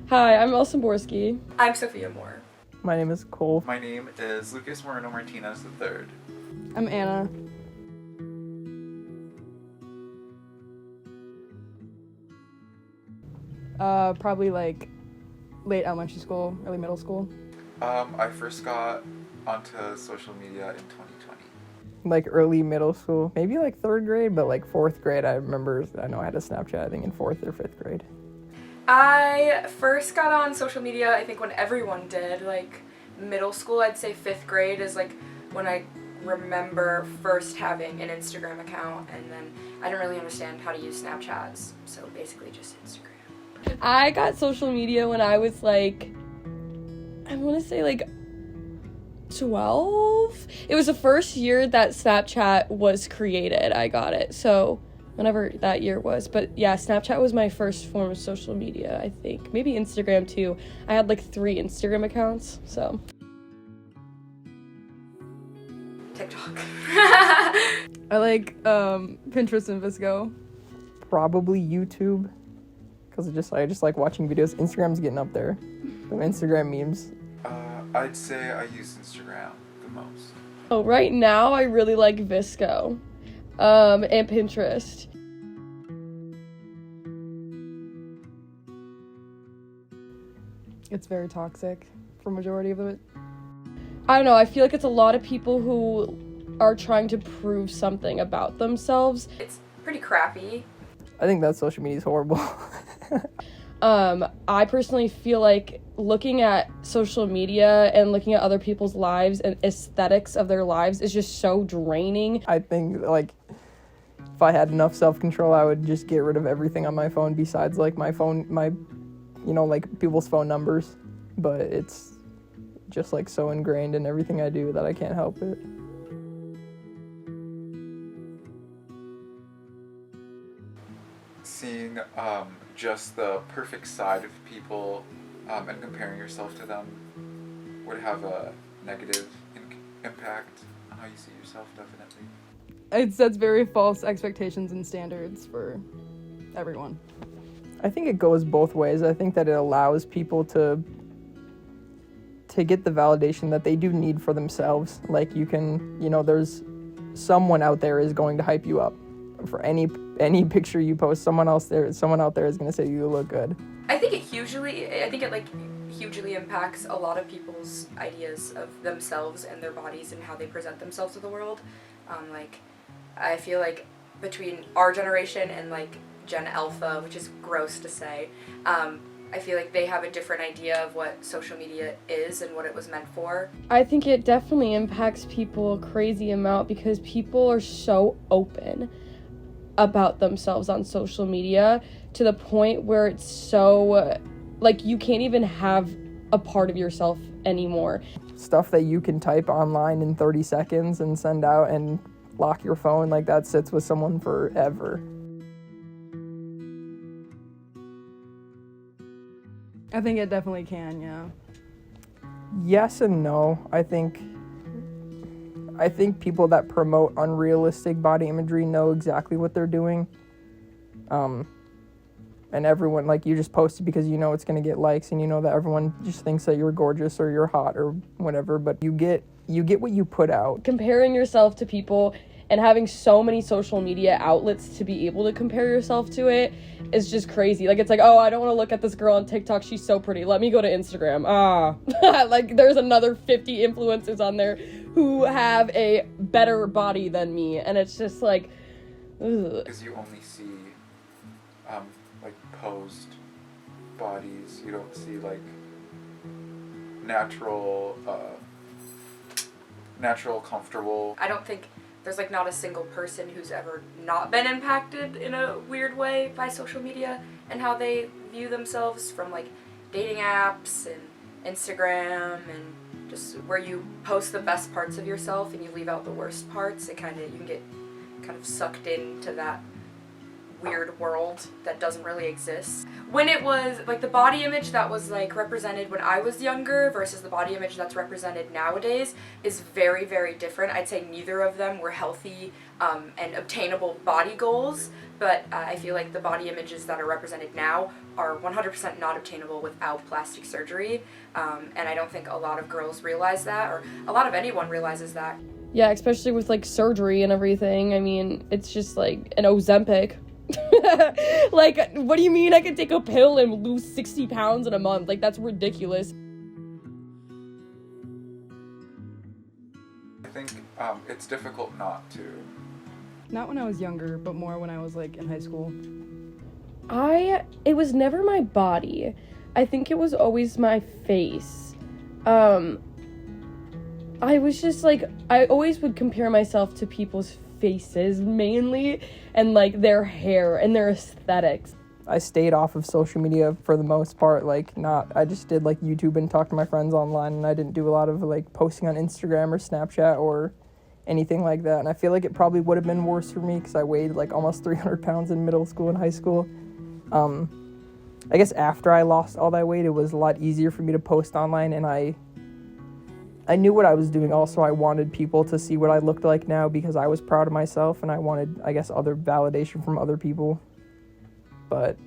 Hi, I'm Elson Borski. I'm Sophia Moore. My name is Cole. My name is Lucas Moreno Martinez III. I'm Anna. Probably like late elementary school, early middle school. I first got onto social media in 2020. Like early middle school, maybe like 3rd grade, but like 4th grade, I know I had a Snapchat, I think in 4th or 5th grade. I first got on social media, I think when everyone did, like middle school. I'd say 5th grade is like when I remember first having an Instagram account, and then I didn't really understand how to use Snapchats, so basically just Instagram. I got social media when I was like, I want to say like 12. It was the first year that Snapchat was created. I got it. So whenever that year was. But yeah, Snapchat was my first form of social media, I think. Maybe Instagram too. I had like 3 Instagram accounts, so. TikTok. I like Pinterest and Visco. Probably YouTube, because I just like watching videos. Instagram's getting up there. The Instagram memes. I'd say I use Instagram the most. Oh, right now I really like Visco and Pinterest. It's very toxic for majority of it. I don't know, I feel like it's a lot of people who are trying to prove something about themselves. It's pretty crappy. I think that social media is horrible. I personally feel like looking at social media and looking at other people's lives and aesthetics of their lives is just so draining. I think, like, if I had enough self-control, I would just get rid of everything on my phone besides, like, like, people's phone numbers. But it's just, like, so ingrained in everything I do that I can't help it. Seeing just the perfect side of people and comparing yourself to them would have a negative impact on how you see yourself, definitely. It sets very false expectations and standards for everyone. I think it goes both ways. I think that it allows people to get the validation that they do need for themselves. Like, you can, there's someone out there is going to hype you up. For any picture you post, someone out there is going to say you look good. I think it hugely impacts a lot of people's ideas of themselves and their bodies and how they present themselves to the world. I feel like between our generation and like Gen Alpha, which is gross to say, I feel like they have a different idea of what social media is and what it was meant for. I think it definitely impacts people a crazy amount because people are so open about themselves on social media to the point where it's so, like, you can't even have a part of yourself anymore. Stuff that you can type online in 30 seconds and send out and lock your phone, like, that sits with someone forever. I think it definitely can, yeah. Yes and no. I think people that promote unrealistic body imagery know exactly what they're doing. And everyone, like, you just post it because you know it's going to get likes and you know that everyone just thinks that you're gorgeous or you're hot or whatever, but you get what you put out. Comparing yourself to people and having so many social media outlets to be able to compare yourself to it is just crazy. Like, it's like, oh, I don't want to look at this girl on TikTok. She's so pretty. Let me go to Instagram. Like, there's another 50 influencers on there who have a better body than me. And it's just like, ugh. Because you only see, like, posed bodies. You don't see, like, natural, comfortable. I don't think there's like not a single person who's ever not been impacted in a weird way by social media and how they view themselves, from like dating apps and Instagram and just where you post the best parts of yourself and you leave out the worst parts. You can get kind of sucked into that weird world that doesn't really exist. When it was like the body image that was like represented when I was younger versus the body image that's represented nowadays is very, very different. I'd say neither of them were healthy and obtainable body goals, but I feel like the body images that are represented now are 100% not obtainable without plastic surgery, and I don't think a lot of girls realize that, or a lot of anyone realizes that. Yeah, especially with like surgery and everything. I mean, it's just like an Ozempic. Like, what do you mean I can take a pill and lose 60 pounds in a month? Like, that's ridiculous. I think it's difficult not to. Not when I was younger, but more when I was like in high school. It was never my body. I think it was always my face. I was just like, I always would compare myself to people's faces mainly, and like their hair and their aesthetics. I stayed off of social media for the most part, I just did like YouTube and talked to my friends online, and I didn't do a lot of like posting on Instagram or Snapchat or anything like that. And I feel like it probably would have been worse for me because I weighed like almost 300 pounds in middle school and high school. I guess after I lost all that weight, it was a lot easier for me to post online, and I knew what I was doing. Also, I wanted people to see what I looked like now because I was proud of myself, and I wanted, I guess, other validation from other people. But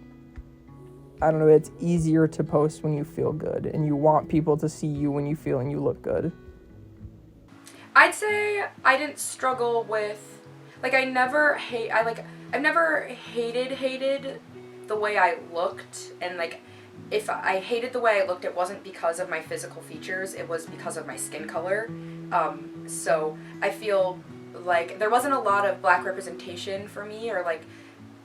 I don't know, it's easier to post when you feel good, and you want people to see you when you feel and you look good. I'd say I didn't struggle with, like, I've never hated the way I looked, and like, if I hated the way I looked, it wasn't because of my physical features, it was because of my skin color. So I feel like there wasn't a lot of black representation for me, or like,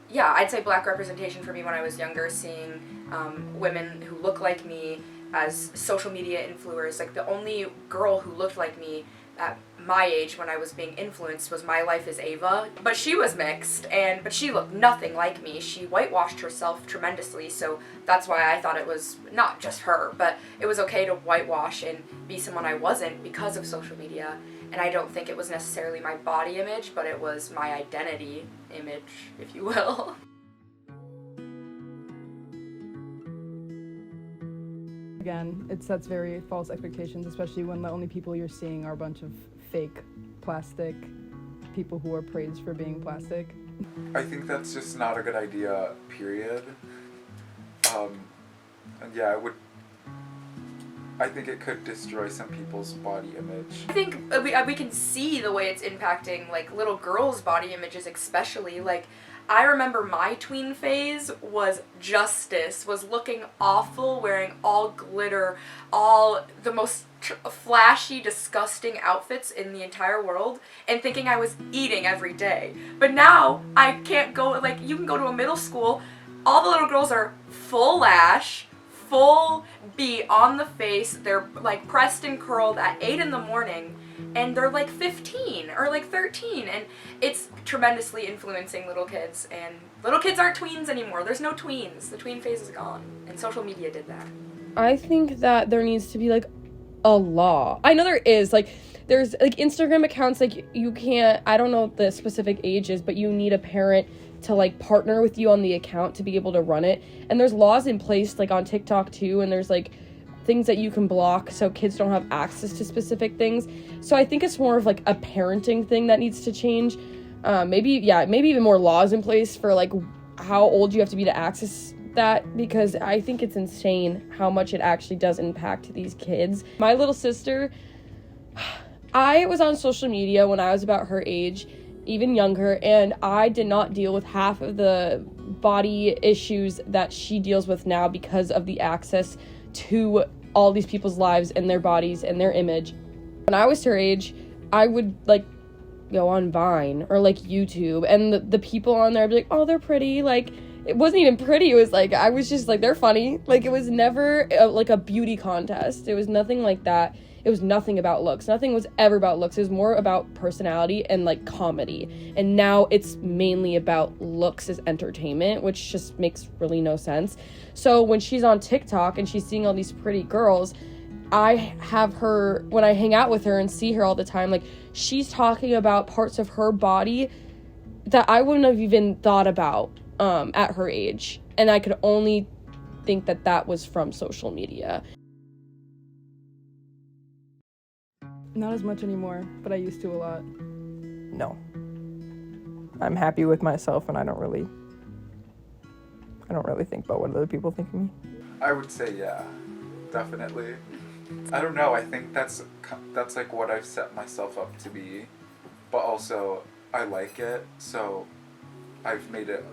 yeah, I'd say black representation for me when I was younger, seeing women who look like me as social media influencers. Like, the only girl who looked like me at my age when I was being influenced was My Life is Ava, but she was mixed, but she looked nothing like me. She whitewashed herself tremendously, so that's why I thought it was not just her, but it was okay to whitewash and be someone I wasn't because of social media. And I don't think it was necessarily my body image, but it was my identity image, if you will. Again, it sets very false expectations, especially when the only people you're seeing are a bunch of fake plastic people who are praised for being plastic. I think that's just not a good idea, period. And yeah, I think it could destroy some people's body image. I think we can see the way it's impacting, like, little girls' body images especially. Like, I remember my tween phase was Justice, was looking awful, wearing all glitter, all the most flashy, disgusting outfits in the entire world, and thinking I was eating every day. But now, I can't go, like, you can go to a middle school, all the little girls are full lash, full B on the face, they're like pressed and curled at 8 in the morning, and they're like 15 or like 13, and it's tremendously influencing little kids, and little kids aren't tweens anymore. There's no tweens. The tween phase is gone, and social media did that. I think that there needs to be like a law. I know there is, like, there's like Instagram accounts, like, you can't, I don't know the specific ages, but you need a parent to like partner with you on the account to be able to run it. And there's laws in place like on TikTok too, and there's like things that you can block so kids don't have access to specific things. So I think it's more of like a parenting thing that needs to change. Maybe even more laws in place for like how old you have to be to access that, because I think it's insane how much it actually does impact these kids. My little sister, I was on social media when I was about her age, even younger, and I did not deal with half of the body issues that she deals with now because of the access to all these people's lives and their bodies and their image. When I was her age, I would like go on Vine or like YouTube, and the people on there would be like, oh, they're pretty. Like, it wasn't even pretty. It was like, I was just like, they're funny. Like, it was never like a beauty contest. It was nothing like that. It was nothing about looks. Nothing was ever about looks. It was more about personality and like comedy. And now it's mainly about looks as entertainment, which just makes really no sense. So when she's on TikTok and she's seeing all these pretty girls, I have her, when I hang out with her and see her all the time, like, she's talking about parts of her body that I wouldn't have even thought about at her age. And I could only think that that was from social media. Not as much anymore, but I used to a lot. No. I'm happy with myself, and I don't really think about what other people think of me. I would say yeah, definitely. I don't know. I think that's like what I've set myself up to be, but also I like it. So I've made it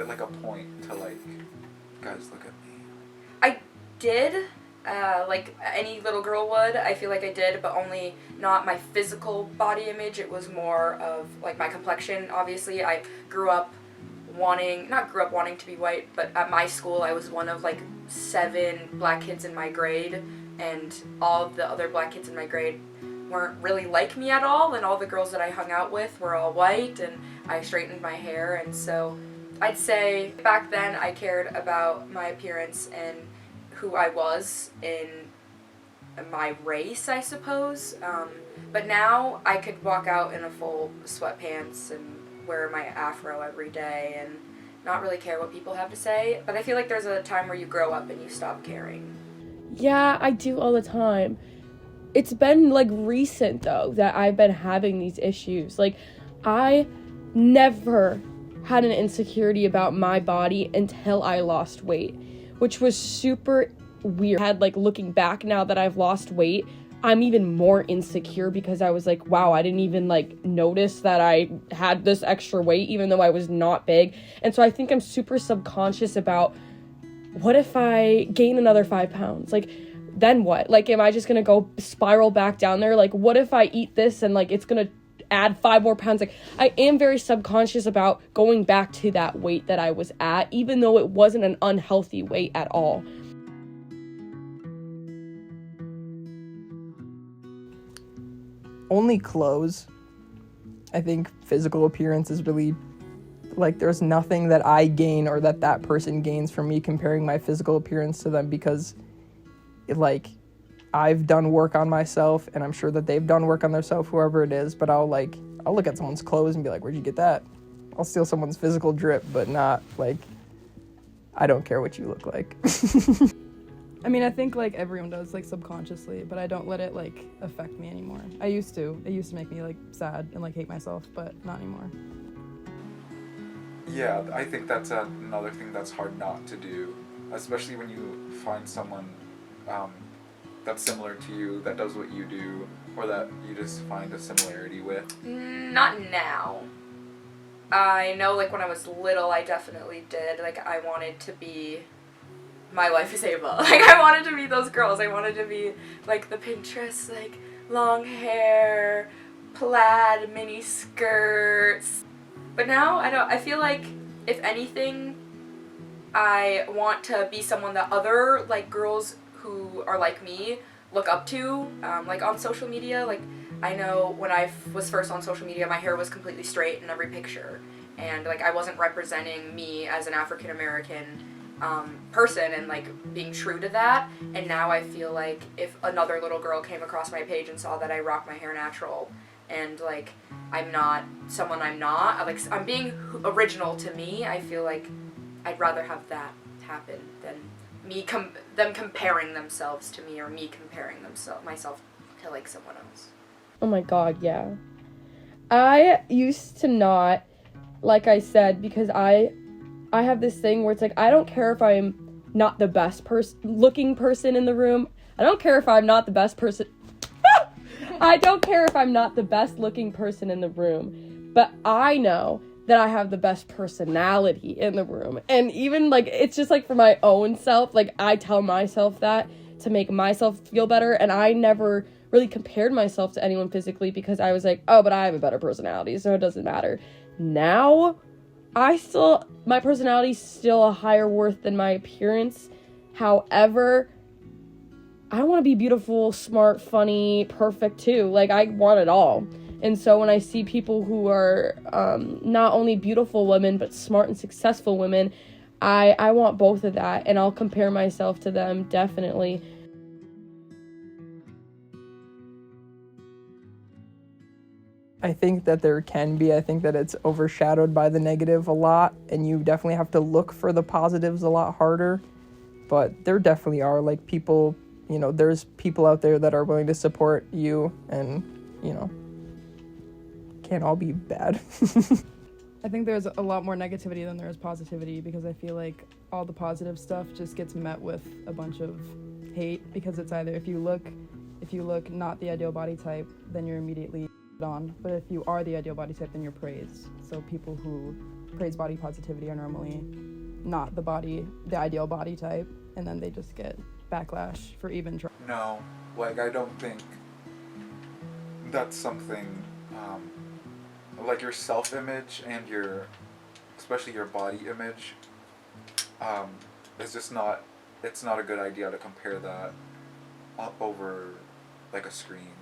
like a point to like, guys, look at me. I did, like any little girl would. I feel like I did, but only not my physical body image. It was more of like my complexion. Obviously, I not grew up wanting to be white, but at my school I was one of like 7 black kids in my grade, and all of the other black kids in my grade weren't really like me at all, and all the girls that I hung out with were all white, and I straightened my hair, and so I'd say back then I cared about my appearance and who I was in my race, I suppose, but now I could walk out in a full sweatpants and wear my afro every day and not really care what people have to say. But I feel like there's a time where you grow up and you stop caring. Yeah, I do all the time. It's been like recent though that I've been having these issues. Like, I never had an insecurity about my body until I lost weight, which was super weird. Like, looking back now that I've lost weight, I'm even more insecure because I was like, wow, I didn't even like notice that I had this extra weight even though I was not big. And so I think I'm super subconscious about, what if I gain another 5 pounds? Like, then what? Like, am I just gonna go spiral back down there? Like, what if I eat this and like it's gonna add 5 more pounds? Like, I am very subconscious about going back to that weight that I was at, even though it wasn't an unhealthy weight at all. Only clothes. I think physical appearance is really, like, there's nothing that I gain or that person gains from me comparing my physical appearance to them, because like, I've done work on myself, and I'm sure that they've done work on themselves, whoever it is, but I'll look at someone's clothes and be like, where'd you get that? I'll steal someone's physical drip, but not like, I don't care what you look like. I mean, I think like everyone does, like, subconsciously, but I don't let it like affect me anymore. I used to. It used to make me like sad and like hate myself, but not anymore. Yeah, I think that's another thing that's hard not to do, especially when you find someone that's similar to you, that does what you do, or that you just find a similarity with. Not now. I know, like, when I was little, I definitely did. Like, I wanted to be My Life is Ava. Like, I wanted to be those girls. I wanted to be, like, the Pinterest, like, long hair, plaid, mini skirts. But now, I feel like, if anything, I want to be someone that other, like, girls who are like me look up to, like, on social media. Like, I know when I was first on social media, my hair was completely straight in every picture, and like, I wasn't representing me as an African American person and like being true to that. And now I feel like if another little girl came across my page and saw that I rock my hair natural and like I'm not someone I'm not, like I'm being original to me, I feel like I'd rather have that happen than me them comparing themselves to me, or me comparing myself to like someone else. Oh my god, yeah. I used to not, like I said, because I have this thing where it's like, I don't care if I'm not the best looking person in the room. I don't care if I'm not the best person. I don't care if I'm not the best looking person in the room. But I know that I have the best personality in the room. And even like, it's just like for my own self, like I tell myself that to make myself feel better. And I never really compared myself to anyone physically because I was like, oh, but I have a better personality, so it doesn't matter. Now, my personality's still a higher worth than my appearance. However, I want to be beautiful, smart, funny, perfect too. Like, I want it all. And so when I see people who are not only beautiful women, but smart and successful women, I want both of that, and I'll compare myself to them, definitely. I think that there can be. I think that it's overshadowed by the negative a lot, and you definitely have to look for the positives a lot harder. But there definitely are, like, people, you know, there's people out there that are willing to support you and, you know, can't all be bad. I think there's a lot more negativity than there is positivity, because I feel like all the positive stuff just gets met with a bunch of hate, because it's either if you look not the ideal body type, then you're immediately on, but if you are the ideal body type, then you're praised. So people who praise body positivity are normally not the ideal body type, and then they just get backlash for even trying. No, like I don't think that's something, like your self-image and especially your body image, it's just not, it's not a good idea to compare that up over like a screen.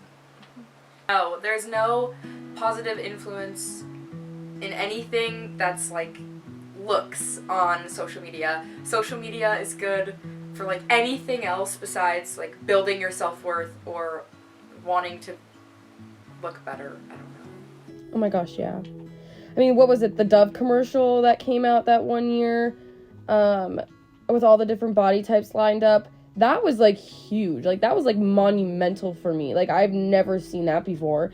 No, there's no positive influence in anything that's like looks on social media. Social media is good for like anything else besides like building your self-worth or wanting to look better. I don't know. Oh my gosh, yeah. I mean, what was it? The Dove commercial that came out that one year, with all the different body types lined up. That was like huge. Like that was like monumental for me. Like I've never seen that before.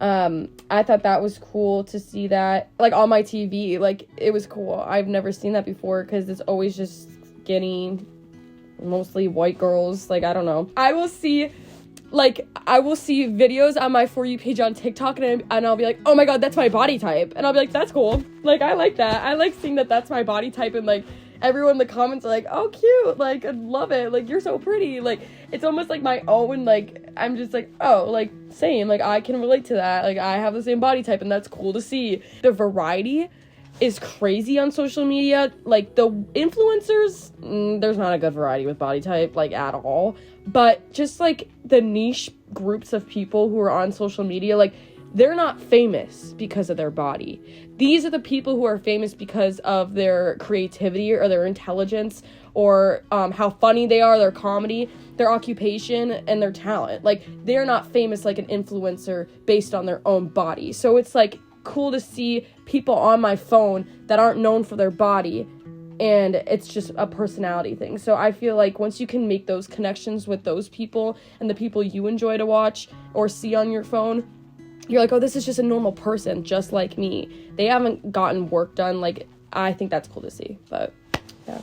I thought that was cool to see that like on my TV. Like it was cool. I've never seen that before because it's always just skinny, mostly white girls. Like I don't know. I will see videos on my For You page on TikTok and I'll be like, oh my god, that's my body type. And I'll be like, that's cool. Like, I like that. I like seeing that that's my body type. And like, everyone in the comments are like, oh, cute. Like, I love it. Like, you're so pretty. Like, it's almost like my own, like, I'm just like, oh, like, same. Like, I can relate to that. Like, I have the same body type and that's cool to see. The variety is crazy on social media. Like, the influencers, there's not a good variety with body type, like, at all. But just, like, the niche groups of people who are on social media, like, they're not famous because of their body. These are the people who are famous because of their creativity or their intelligence or how funny they are, their comedy, their occupation, and their talent. Like, they're not famous like an influencer based on their own body. So it's, like, cool to see people on my phone that aren't known for their body, and it's just a personality thing. So I feel like once you can make those connections with those people and the people you enjoy to watch or see on your phone, you're like, oh, this is just a normal person just like me. They haven't gotten work done. Like, I think that's cool to see. But yeah.